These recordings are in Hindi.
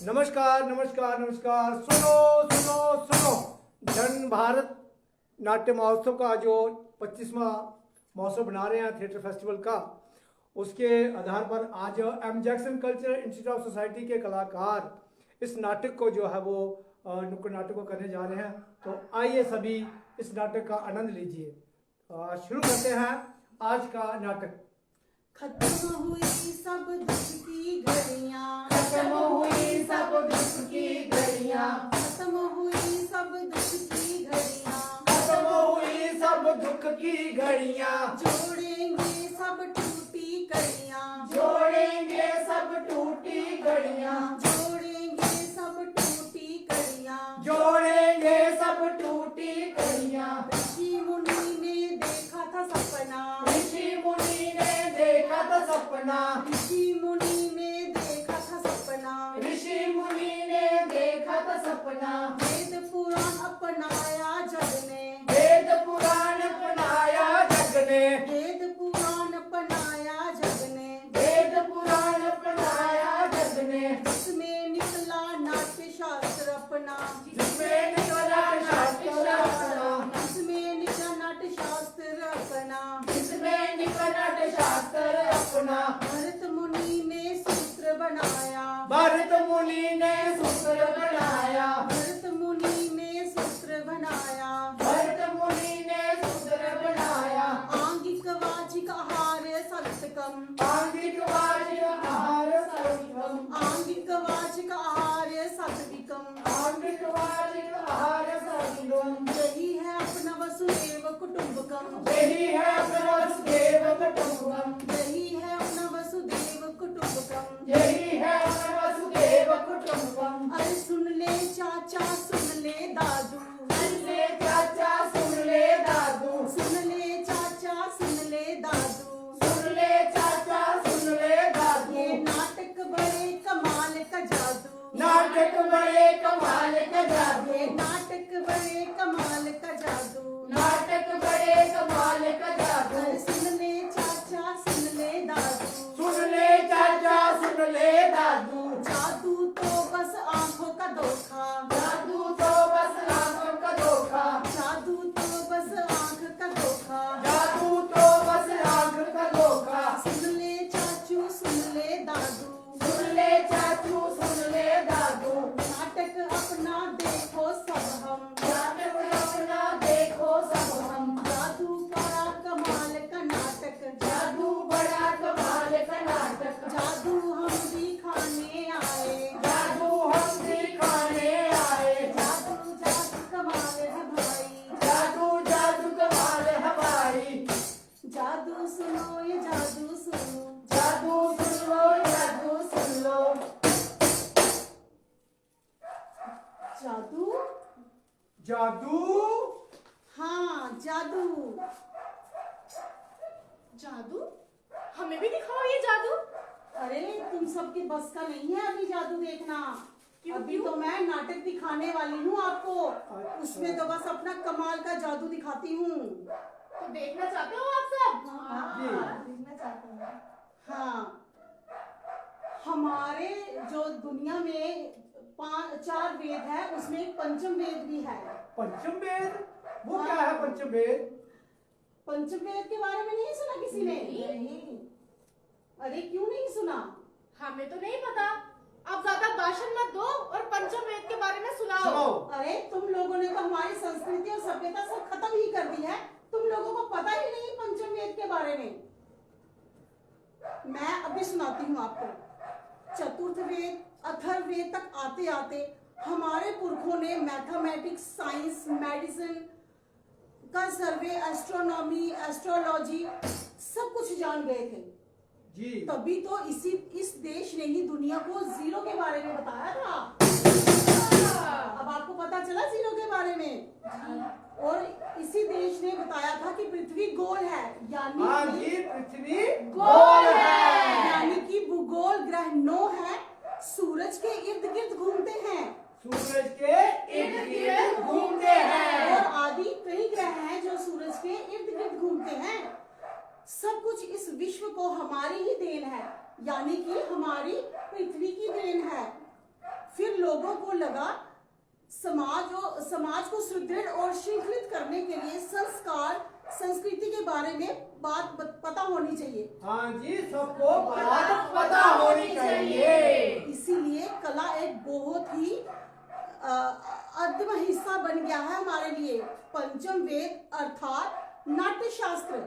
नमस्कार नमस्कार नमस्कार। सुनो सुनो सुनो। जन भारत नाट्य महोत्सव का जो 25वां महोत्सव बना रहे हैं थिएटर फेस्टिवल का, उसके आधार पर आज M Jackson cultural institute of society के कलाकार इस नाटक को जो है वो नुक्कड़ नाटक को करने जा रहे हैं। तो आइए सभी इस नाटक का आनंद लीजिए। शुरू करते हैं आज का नाटक। खत्म हुई सब दुख की घड़ियां, खत्म हुई सब दुख की घड़ियां, खत्म हुई सब दुख की घड़ियां, खत्म हुई सब दुख की घड़ियां, जोड़ेंगे सब टूटी कड़ियां, जोड़ेंगे सब टूटी घड़ियां, जोड़ेंगे सब टूटी कड़ियां, जोड़ेंगे सब टूटी घड़ियां। ऋषि मुनि ने देखा था सपना, ऋषि मुनि ने देखा था सपना, ऋषि मुनि ने देखा था सपना, ऋषि मुनि ने देखा था सपना। वेद पुराण अपनाया जग ने, वेद पुराण अपनाया जग ने, वेद पुराण अपनाया जग ने, वेद पुराण अपनाया जग ने, जिसमें निकला नाट्य शास्त्र अपना, जिसमें निकला शास्त्र अपना, जिसमें निकला नाट्य शास्त्र अपना, जिसमें निकला शास्त्र अपना। भरत मुनि ने सूत्र बनाया, भरत मुनि ने सूत्र बनाया, भरत मुनि ने सूत्र बनाया, भरत मुनि ने सूत्र बनाया। आंगिक वाचिक आहार सप्तकम, आंगिक वाचिक आहार सर्वम, आंगिक वाचिक आहार सात्विकम, आंगिक वाचिक आहार सर्वम। यही है अपना वसुदेव कुटुंबकम, यही है अपना वसुदेव कुटुंबकम, यही है अपना वसुदेव कुटुंबकम। यही है अपना वसुदेव कुटुंबकम। अरे सुन ले चाचा सुन ले दादू, सुन ले चाचा सुन ले दादू, सुन ले चाचा सुन ले दादू, सुन ले चाचा सुन ले दादू। ये नाटक बड़े कमाल का जादू, नाटक बड़े कमाल का जादू, ये नाटक बड़े कमाल का जादू। नाटक बड़े कमाल का जादू। अरे सुन ले चाचा सुन ले दादू, सुन ले चाचा सुन ले दादू, जादू तो बस आंखों का धोखा, जादू तो बस आंखों का धोखा, जादू तो बस आंख का धोखा। जादू तो बस आंख का धोखा। सुन ले चाचू सुन ले दादू, सुन ले चाचू सुन ले दादू, नाटक अपना देखो सब हम, नाटक अपना देखो सब हम। जादू बड़ा कमाल का नाटक, जादू बड़ा कमाल का नाटक, जादू हम दिखाने आए, जादू हम दिखाने आए। जादू जादू कमाल है भाई, जादू जादू कमाल है भाई। जादू सुनो ये जादू सुनो, जादू सुन लो, जादू सुन लो। जादू जादू। हाँ जादू, जादू? हमें भी दिखाओ ये जादू। अरे तुम सबके बस का नहीं है अभी जादू देखना। क्यों, अभी क्यों? तो मैं नाटक दिखाने वाली हूँ आपको, उसमें तो बस अपना कमाल का जादू दिखाती हूँ। तो देखना चाहते हो आप सब? हाँ, देखना चाहते हैं। हाँ, हमारे जो दुनिया में 4 वेद है, उसमें एक पंचम वेद भी है। पंचम वेद? वो क्या है पंचम वेद? पंचम वेद के बारे में नहीं सुना किसी ने? नहीं। अरे क्यों नहीं सुना? हमें तो नहीं पता। आप ज्यादा भाषण मत दो और पंचम वेद के बारे में सुनाओ। सुनाओ। अरे तुम लोगों ने तो हमारी संस्कृति और सभ्यता सब खत्म ही कर दी है। तुम लोगों को पता ही नहीं पंचम वेद के बारे में। मैं अभी सुनाती हूँ आपको। चतुर्थ वेद अथर्ववेद तक आते आते हमारे पुरखों ने मैथमेटिक्स, साइंस, मेडिसिन का सर्वे, एस्ट्रोनॉमी, एस्ट्रोलॉजी सब कुछ जान गए थे। जी। तभी तो इस देश ने ही दुनिया को जीरो के बारे में बताया था। अब आपको पता चला जीरो के बारे में। और इसी देश ने बताया था कि पृथ्वी गोल है, यानी हाँ जी, पृथ्वी गोल है। यानी कि भूगोल ग्रह 9 है, सूरज के इर्द गिर्द घूमते हैं, सूरज के इर्द गिर्द घूमते हैं। और आदि कई ग्रह हैं जो सूरज के इर्द गिर्द घूमते हैं। सब कुछ इस विश्व को हमारी ही देन है, यानी कि हमारी पृथ्वी की देन है। जगह समाज को सुदृढ़ और श्रृंखलित करने के लिए संस्कार संस्कृति के बारे में बात पता होनी चाहिए। हाँ जी, सबको बात पता होनी चाहिए। इसीलिए कला एक बहुत ही अद्भुत हिस्सा बन गया है हमारे लिए। पंचम वेद अर्थात नाट्य शास्त्र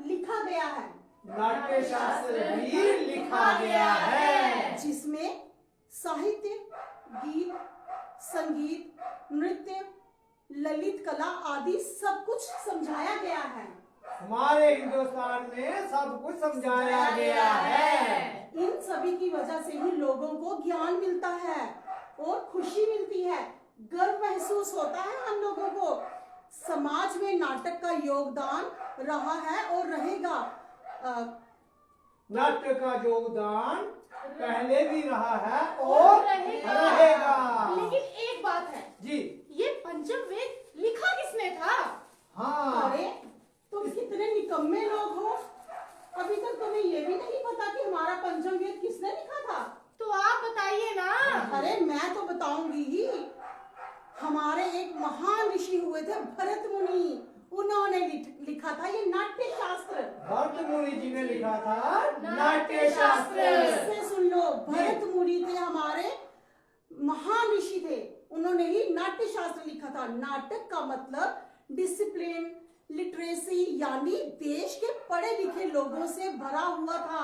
लिखा गया है। नाट्य शास्त्र भी लिखा गया है, जिसमें साहित्य, गीत, संगीत, नृत्य, ललित कला आदि सब कुछ समझाया गया है। हमारे हिंदुस्तान में सब कुछ समझाया गया है। इन सभी की वजह से ही लोगों को ज्ञान मिलता है और खुशी मिलती है, गर्व महसूस होता है हम लोगों को। समाज में नाटक का योगदान रहा है और रहेगा। नाट्य का योगदान पहले भी रहा है और रहेगा। लेकिन एक बात है जी, ये पंचम वेद लिखा किसने था? हाँ, अरे तुम कितने निकम्मे लोग हो, अभी तक तुम्हें ये भी नहीं पता कि हमारा पंचम वेद किसने लिखा था? तो आप बताइए ना। अरे मैं तो बताऊंगी ही। हमारे एक महान ऋषि हुए थे भरत मुनि, उन्होंने लिखा था ये नाट्य शास्त्र। भरत मुनि जी ने लिखा था नाट्य शास्त्र। इससे सुन लो, भरत मुनि थे हमारे महान ऋषि थे, उन्होंने ही नाट्य शास्त्र लिखा था। नाटक का मतलब डिसिप्लिन, लिटरेसी यानी देश के पढ़े लिखे लोगों से भरा हुआ था।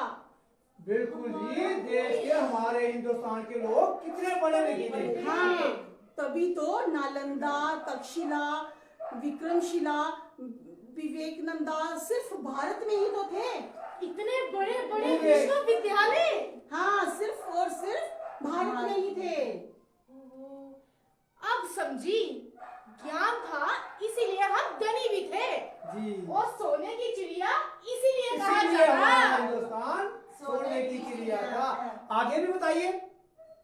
बिल्कुल जी, देश के हमारे हिंदुस्तान के लोग कितने पढ़े लिखे थे। हाँ, तभी तो नालंदा, तक्षशिला, विक्रमशिला, विवेकानंदा सिर्फ भारत में ही तो थे। इतने बड़े बड़े विश्वविद्यालय हाँ, सिर्फ और सिर्फ भारत में ही थे। अब समझी, ज्ञान था इसीलिए हम धनी भी थे जी, और सोने की चिड़िया इसीलिए कहा इसीलिए हमारा जाता। हिंदुस्तान सोने की चिड़िया था। आगे भी बताइए।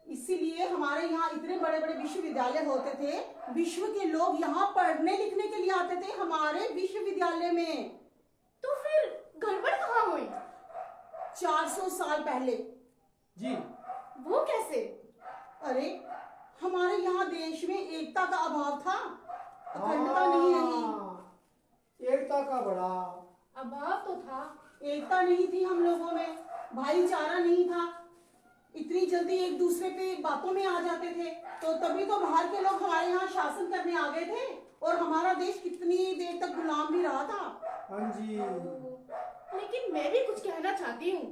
इसीलिए हमारे यहाँ इतने बड़े बड़े विश्वविद्यालय होते थे। विश्व के लोग यहाँ पढ़ने लिखने के लिए आते थे हमारे विश्वविद्यालय में। तो फिर गड़बड़ कहाँ हुई? 400 साल पहले। जी, वो कैसे? अरे हमारे यहाँ देश में एकता का अभाव था, अखंडता नहीं रही। एकता का बड़ा अभाव तो था। एकता नहीं थी हम लोगों में, भाईचारा नहीं था, इतनी जल्दी एक दूसरे पे बातों में आ जाते थे। तो तभी तो बाहर के लोग हमारे यहाँ शासन करने आ गए थे और हमारा देश कितनी देर तक गुलाम भी रहा था। हाँ जी, लेकिन मैं भी कुछ कहना चाहती हूँ।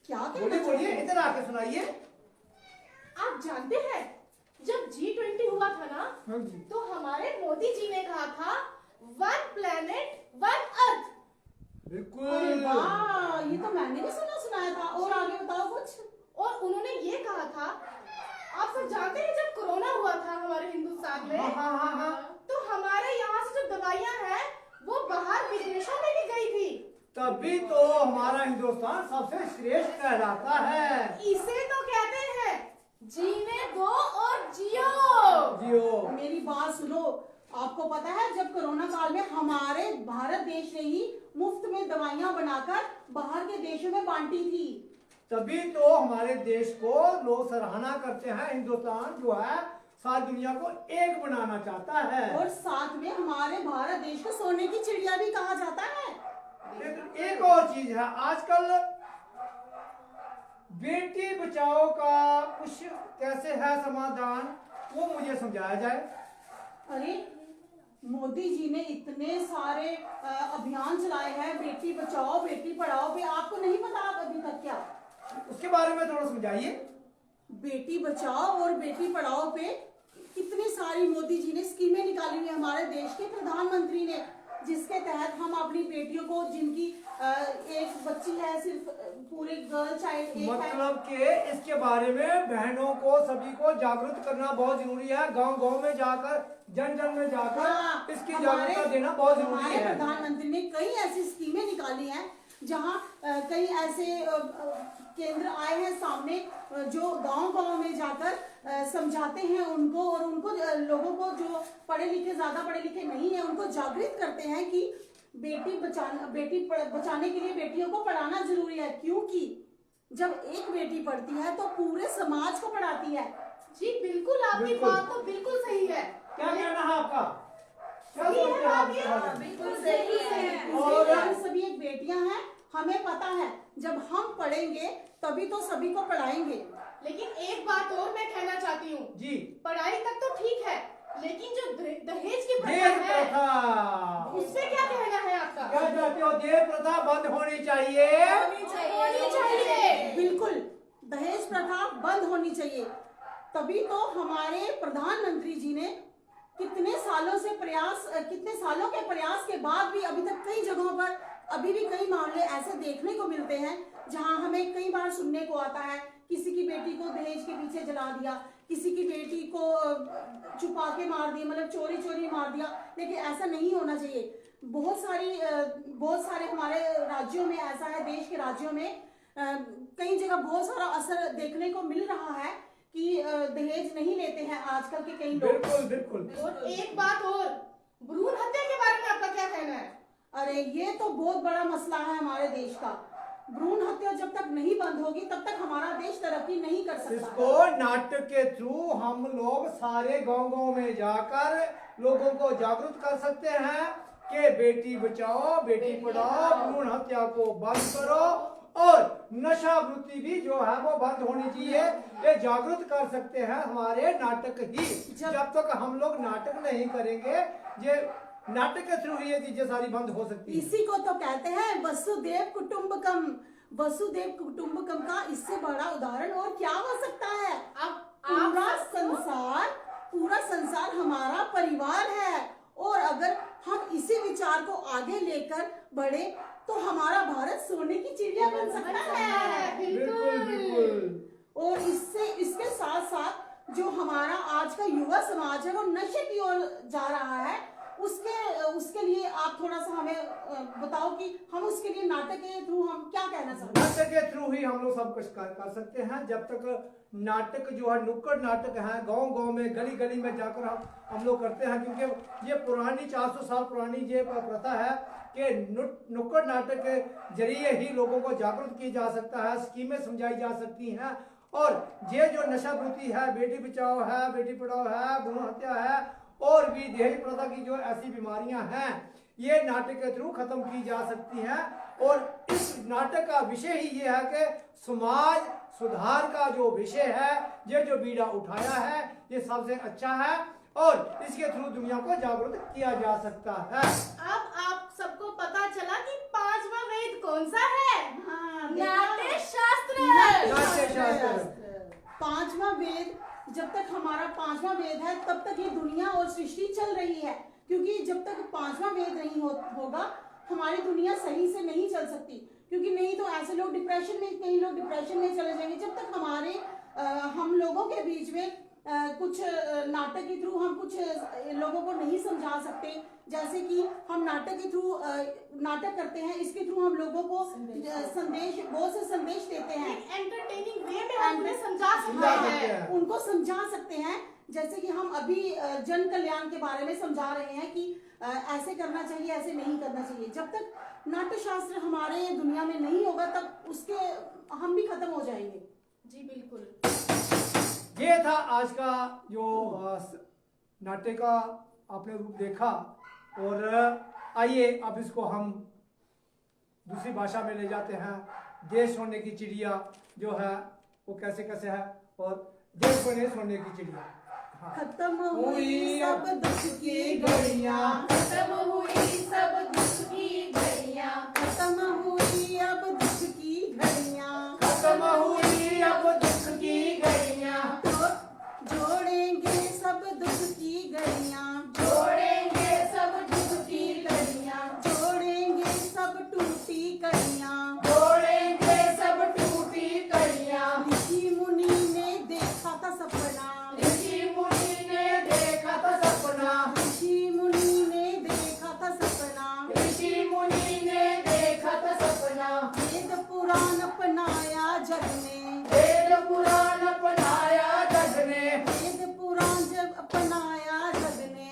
क्या बोलिए कहना बोलिए, चाहिए? इधर आके सुनाइए। आप जानते हैं जब G20 हुआ था ना, हाँ जी, तो हमारे मोदी जी ने कहा था वन प्लेनेट वन अर्थ। अरे बिल्कुल। वाह, ये तो मैंने भी सुनाया था। और आगे बताओ कुछ। और उन्होंने ये कहा था, आप सब जानते हैं जब कोरोना हुआ था हमारे हिंदुस्तान में, हाँ। तो हमारे यहाँ से जो दवाइयाँ हैं वो बाहर विदेशों में भी गई थी। तभी तो हमारा हिंदुस्तान सबसे श्रेष्ठ कहलाता है। इसे तो कहते हैं जीने दो और जियो। जियो। मेरी बात सुनो, आपको पता है जब कोरोना काल में हमारे भारत देश ने ही मुफ्त में दवाइयां बनाकर बाहर के देशों में बांटी थी। तभी तो हमारे देश को लोग सराहना करते हैं। हिंदुस्तान जो है सारी दुनिया को एक बनाना चाहता है। और साथ में हमारे भारत देश को सोने की चिड़िया भी कहा जाता है। एक और चीज है, आजकल बेटी बचाओ का कुछ कैसे है समाधान, वो मुझे समझाया जाए। अरे मोदी जी ने इतने सारे अभियान चलाए हैं बेटी बचाओ बेटी पढ़ाओ पे, आपको नहीं पता आप अभी तक क्या? उसके बारे में थोड़ा समझाइए। बेटी बचाओ और बेटी पढ़ाओ पे कितनी सारी मोदी जी ने स्कीमें निकाली हुई हमारे देश के प्रधानमंत्री ने, जिसके तहत हम अपनी बेटियों को, जिनकी एक बच्ची है, सिर्फ पूरे गर्ल चाइल्ड एक है। मतलब कि इसके बारे में बहनों को सभी को जागरूक करना बहुत जरूरी है। गांव-गांव में जाकर, जन जन में जाकर हाँ, इसकी जागरूकता देना बहुत जरूरी हमारे है। प्रधानमंत्री ने कई ऐसी स्कीमें निकाली हैं जहां कई ऐसे केंद्र आए हैं सामने जो गांव-गांव में जाकर समझाते हैं उनको, और उनको लोगों को जो पढ़े लिखे, ज्यादा पढ़े लिखे नहीं है, उनको जागृत करते हैं कि बेटी बचाने के लिए बेटियों को पढ़ाना जरूरी है। क्योंकि जब एक बेटी पढ़ती है तो पूरे समाज को पढ़ाती है। जी बिल्कुल, आपकी बिल्कुल। बात तो बिल्कुल सही है। क्या कहना है आपका? क्या सही है सोचते हैं आप बात ये। इसके बारे में? बिल्कुल सही है। और- हम सभी एक बेटियां हैं, हमें पता है जब हम पढ़ेंगे तभी तो सभी को पढ़ाएंगे। लेकिन एक बात और मैं कहना चाहती हूँ, जी, पढ़ाई तक तो ठीक है, लेकिन जो दहेज की प्रथा दहेज है प्रथा, उससे क्या कहना है आपका? क्या चाहते हो? दहेज प्रथा बंद होनी चाहिए। होनी चाहिए। बिल्कुल, दहेज प्रथा बंद होनी चाहिए। तभी तो हमारे प्रधानमंत्री जी ने कितने सालों के प्रयास के बाद भी अभी तक कई जगहों पर अभी भी कई मामले ऐसे देखने को मिलते हैं जहां हमें कई बार सुनने को आता है किसी की बेटी को दहेज के पीछे जला दिया, किसी की बेटी को छुपा के मार दिया, मतलब चोरी चोरी मार दिया। लेकिन ऐसा नहीं होना चाहिए। बहुत सारे हमारे राज्यों में ऐसा है, देश के राज्यों में कई जगह बहुत सारा असर देखने को मिल रहा है कि दहेज नहीं लेते हैं आजकल के कई लोग। बिल्कुल बिल्कुल। और एक बात और, भ्रूण हत्या के बारे में आपका क्या कहना है? अरे ये तो बहुत बड़ा मसला है हमारे देश का। भ्रूण हत्या जब तक नहीं बंद होगी तब तक हमारा देश तरक्की नहीं कर सकता। इसको नाटक के थ्रू हम लोग सारे गांव-गांव में जाकर लोगों को जागरूक कर सकते हैं कि बेटी बचाओ बेटी पढ़ाओ, भ्रूण हत्या को बंद करो और नशा वृत्ति भी जो है वो बंद होनी चाहिए। ये जागरूक कर सकते हैं हमारे नाटक ही। जब तक हम लोग नाटक नहीं करेंगे, ये नाटक के थ्रू ही ये चीजें सारी बंद हो सकती है। इसी को तो कहते हैं वसुदेव कुटुंबकम। वसुदेव कुटुंबकम का इससे बड़ा उदाहरण और क्या हो सकता है? अब पूरा संसार हमारा परिवार है और अगर हम इसी विचार को आगे लेकर बढ़े तो हमारा भारत सोने की चिड़िया बन सकता है। बिल्कुल बिल्कुल। और इसके साथ साथ जो हमारा आज का युवा समाज है वो नशे की ओर जा रहा है, उसके लिए आप थोड़ा सा हमें बताओ कि हम उसके लिए नाटक के थ्रू हम क्या कहना चाहते हैं? नाटक के थ्रू ही हम लोग सब कुछ कर सकते हैं। जब तक नाटक जो है, नुक्कड़ नाटक है, गांव गांव में गली गली में जाकर हम लोग करते हैं, क्योंकि ये पुरानी 400 साल पुरानी ये प्रथा है कि नुक्कड़ नाटक के जरिए ही लोगों को जागरूक किया जा सकता है, स्कीमें समझाई जा सकती हैं। और ये जो नशा वृत्ति है, बेटी बचाओ है, बेटी पढ़ाओ है, भ्रूण हत्या है और भी दहेज प्रथा की जो ऐसी बीमारियां हैं, ये नाटक के थ्रू खत्म की जा सकती हैं। और इस नाटक का विषय ही ये है कि समाज सुधार का जो विषय है, ये जो बीड़ा उठाया है, ये सबसे अच्छा है और इसके थ्रू दुनिया को जागरूक किया जा सकता है। अब आप सबको पता चला कि 5वां वेद कौन सा है? हाँ, नाट्य शास्त्र। नाट्य शास्त्र। 5वां वेद, जब तक हमारा 5वां वेद है तब तक ये दुनिया और सृष्टि चल रही है, क्योंकि जब तक 5वां वेद नहीं होगा हमारी दुनिया सही से नहीं चल सकती। क्योंकि नहीं तो ऐसे लोग कई लोग डिप्रेशन में चले जाएंगे। जब तक हम लोगों के बीच में कुछ नाटक के थ्रू हम कुछ लोगों को नहीं समझा सकते, जैसे कि हम नाटक के थ्रू नाटक करते हैं, इसके थ्रू हम लोगों को बहुत से संदेश देते हैं, एंटरटेनिंग वे में हम उन्हें समझा सकते हैं, उनको समझा सकते हैं। जैसे कि हम अभी जन कल्याण के बारे में समझा रहे हैं कि ऐसे करना चाहिए, ऐसे नहीं करना चाहिए। जब तक नाट्य शास्त्र हमारे दुनिया में नहीं होगा तब उसके हम भी खत्म हो जाएंगे। जी बिल्कुल। ये था आज का जो नाट्य का आपने रूप देखा। और आइए अब इसको हम दूसरी भाषा में ले जाते हैं। देश होने की चिड़िया जो है वो कैसे कैसे है, और देश बने सोने की चिड़िया। हाँ। खत्म हुई सब दुख की घड़ियां, खत्म हुई सब दुख की घड़ियां, खत्म हुई अब दुख की घड़ियां, खत्म हुई अब दुख की घड़ियां, जोड़ेंगे सब दुख की घड़ियां, जोड़ेंगे सब दुख की घड़ियां, जोड़ेंगे सब टूटी कड़ियां, जोड़ेंगे सब टूटी कड़ियां। ऋषि मुनि ने देखा था सपना, ऋषि मुनि ने देखा था सपना, ऋषि मुनि ने देखा था सपना, ऋषि मुनि ने देखा था सपना। वेद पुराण अपनाया जग ने, वेद पुराण अपनाया जग ने, वेद पुराण जब अपनाया जग ने,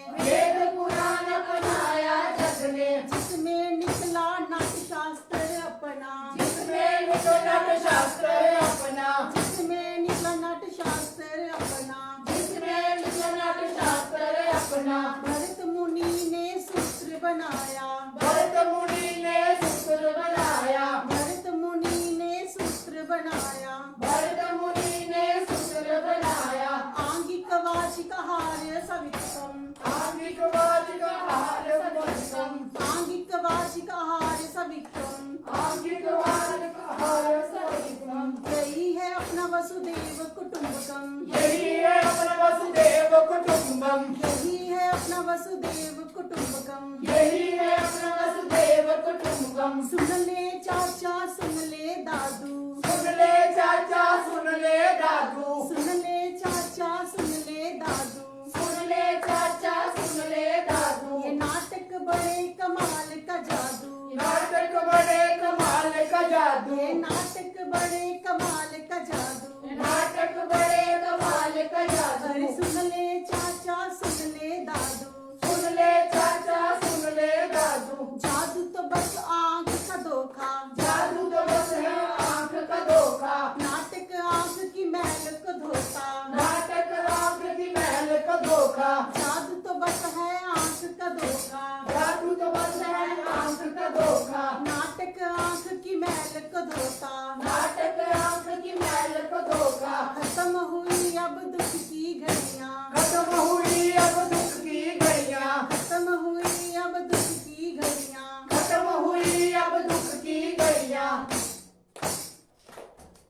बनाया, भरत मुनि ने सूत्र बनाया, भरत मुनि ने सूत्र बनाया, भरत मुनि ने सूत्र बनाया, आंगिक वाचिक हार्य सवितम, आंगिक वाचिक हार्य सवितम, आंगिक वाचिक हार्य सवितम, आंगिक वाचिक हार्य सवितम, यही है अपना वसुदेव कुटुंबकम, यही है अपना वसुदेव कुटुंबम, यही है अपना वसुदेव कुटुंबकम। यही है अपना वसुदेव कुटुंबम। सुन ले चाचा सुन ले दादू, सुन ले चाचा सुन ले दादू, सुन ले चाचा सुन ले दादू, सुन ले चाचा सुन ले दादू, ये नाटक बड़े कमाल का जादू, नाटक बड़े कमाल का जादू, ये नाटक बड़े कमाल का जादू, नाटक बड़े कमाल का जादू। अरे सुन ले चाचा सुन ले दादू, सुन ले चाचा सुन ले दादू, जादू तो बस आंख का धोखा, जादू तो बस है आंख का धोखा, नाटक आंख की महल को धोता, नाटक आंख की महल का धोखा, जादू तो बस है आंख का धोखा, जादू तो बस है आंख का धोखा, नाटक आंख की महल को धोता, नाटक आंख की महल का धोखा। खत्म हुई अब दुख की घड़ियां, खत्म हुई अब दुख की घड़ियां, खत्म हुई अब दुख की घड़ियां, खत्म हुई अब दुख की घड़ियां।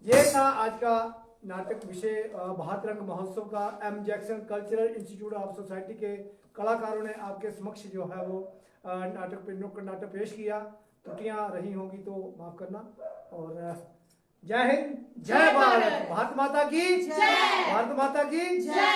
ये था आज का नाटक विषय भारत रंग महोत्सव का M Jackson cultural institute of society के कलाकारों ने आपके समक्ष जो है वो नुक्कड़ नाटक पेश किया। त्रुटियां रही होंगी तो माफ करना। और जय हिंद, जय भारत, भारत माता की जय। भारत माता की जय।